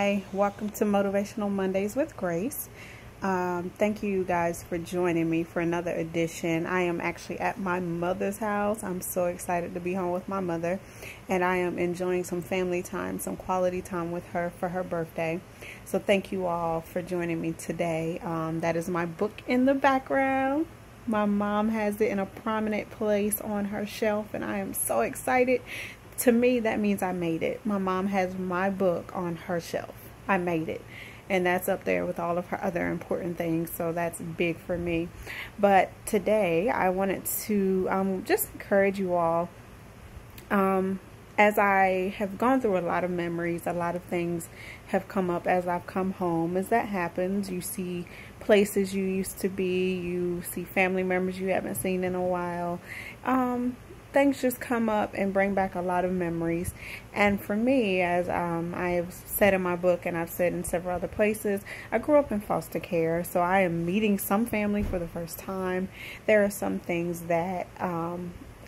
Hi, welcome to Motivational Mondays with Grace. Thank you guys for joining me for another edition. I am actually at my mother's house. I'm so excited to be home with my mother, and I am enjoying some family time, some quality time with her for her birthday. So thank you all for joining me today. That is my book in the background. My mom has it in a prominent place on her shelf, and I am so excited. To me, that means I made it. My mom has my book on her shelf. I made it. And that's up there with all of her other important things. So that's big for me. But today, I wanted to just encourage you all. As I have gone through a lot of memories, a lot of things have come up as I've come home. As that happens, you see places you used to be. You see family members you haven't seen in a while. Things just come up and bring back a lot of memories. And for me, as I have said in my book and I've said in several other places, I grew up in foster care, so I am meeting some family for the first time. There are some things that are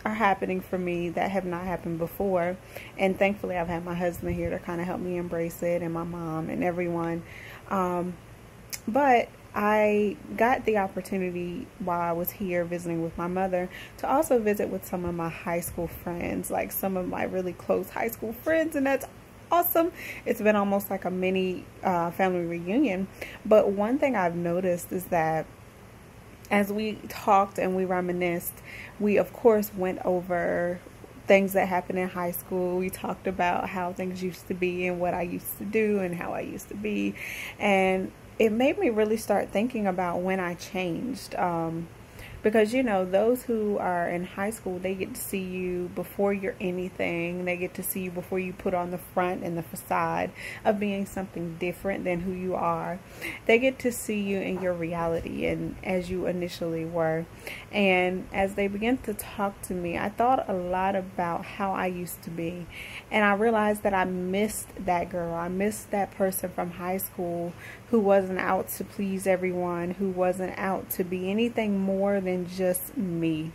happening for me that have not happened before, and thankfully I've had my husband here to kind of help me embrace it, and my mom and everyone. But I got the opportunity while I was here visiting with my mother to also visit with some of my high school friends, like some of my really close high school friends, and that's awesome. It's been almost like a mini family reunion. But one thing I've noticed is that as we talked and we reminisced, we of course went over things that happened in high school. We talked about how things used to be and what I used to do and how I used to be, and it made me really start thinking about when I changed. Because, you know, those who are in high school, they get to see you before you're anything. They get to see you before you put on the front and the facade of being something different than who you are. They get to see you in your reality and as you initially were. And as they began to talk to me, I thought a lot about how I used to be. And I realized that I missed that girl. I missed that person from high school who wasn't out to please everyone, who wasn't out to be anything more than just me.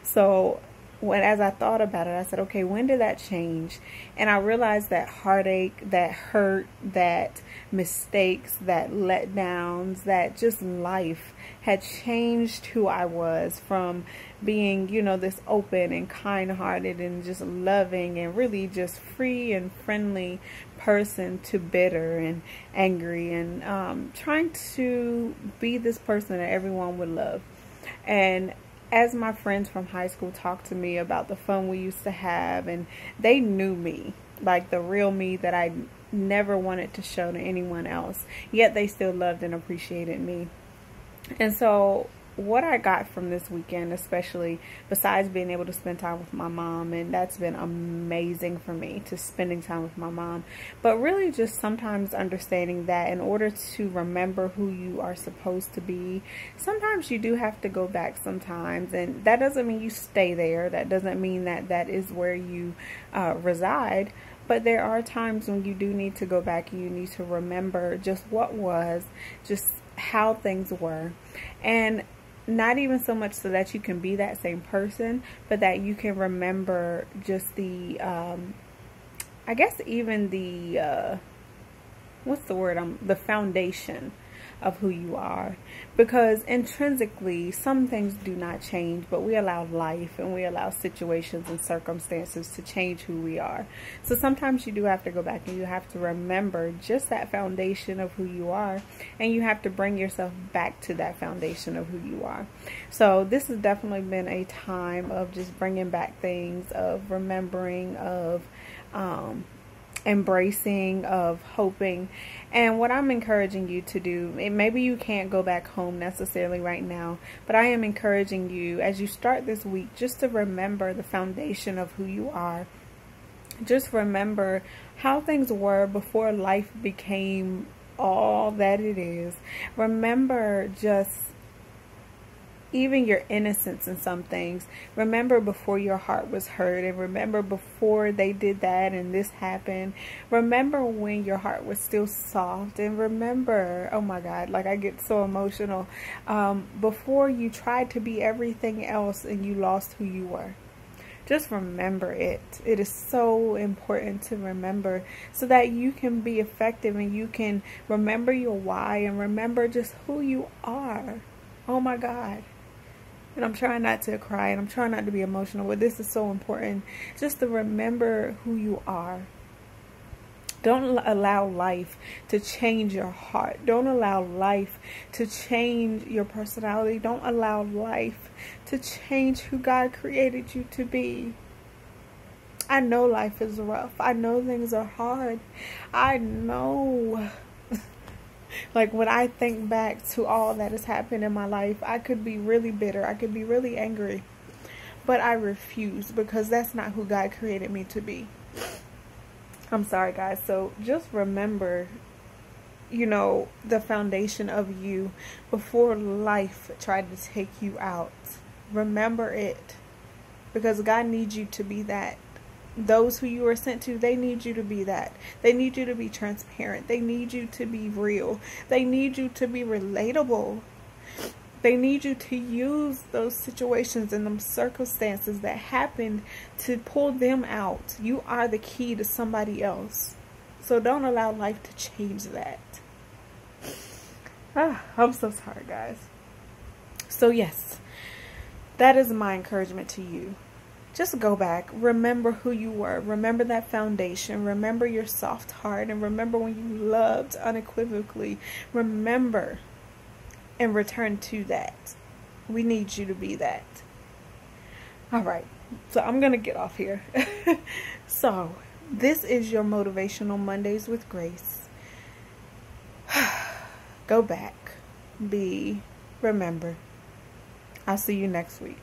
So as I thought about it, I said, okay, when did that change? And I realized that heartache, that hurt, that mistakes, that letdowns, that just life had changed who I was from being, you know, this open and kind-hearted and just loving and really just free and friendly person to bitter and angry and trying to be this person that everyone would love. And as my friends from high school talked to me about the fun we used to have, and they knew me, like the real me that I never wanted to show to anyone else, yet they still loved and appreciated me. And so what I got from this weekend, especially besides being able to spend time with my mom, and that's been amazing for me, to spending time with my mom, but really just sometimes understanding that in order to remember who you are supposed to be, sometimes you do have to go back sometimes. And that doesn't mean you stay there. That doesn't mean that that is where you reside. But there are times when you do need to go back and you need to remember just what was, just how things were. And not even so much so that you can be that same person, but that you can remember just the, I guess even the, what's the word? The foundation of who you are. Because intrinsically, some things do not change, but we allow life and we allow situations and circumstances to change who we are. So sometimes you do have to go back and you have to remember just that foundation of who you are, and you have to bring yourself back to that foundation of who you are. So this has definitely been a time of just bringing back things, of remembering, of embracing, of hoping. And what I'm encouraging you to do, maybe you can't go back home necessarily right now, but I am encouraging you as you start this week just to remember the foundation of who you are. Just remember how things were before life became all that it is. Remember just even your innocence in some things. Remember before your heart was hurt, and remember before they did that and this happened. Remember when your heart was still soft, and remember, oh my God, like I get so emotional, before you tried to be everything else and you lost who you were. Just remember it. It is so important to remember so that you can be effective and you can remember your why and remember just who you are. Oh my God. And I'm trying not to cry and I'm trying not to be emotional, but this is so important. Just to remember who you are. Don't allow life to change your heart. Don't allow life to change your personality. Don't allow life to change who God created you to be. I know life is rough. I know things are hard. I know. Like when I think back to all that has happened in my life, I could be really bitter. I could be really angry. But I refuse, because that's not who God created me to be. I'm sorry, guys. So just remember, you know, the foundation of you before life tried to take you out. Remember it, because God needs you to be that. Those who you are sent to, they need you to be that. They need you to be transparent. They need you to be real. They need you to be relatable. They need you to use those situations and those circumstances that happened to pull them out. You are the key to somebody else. So don't allow life to change that. I'm so sorry, guys. So yes, that is my encouragement to you. Just go back. Remember who you were. Remember that foundation. Remember your soft heart. And remember when you loved unequivocally. Remember and return to that. We need you to be that. All right. So I'm going to get off here. So this is your Motivational Mondays with Grace. Go back. Remember. I'll see you next week.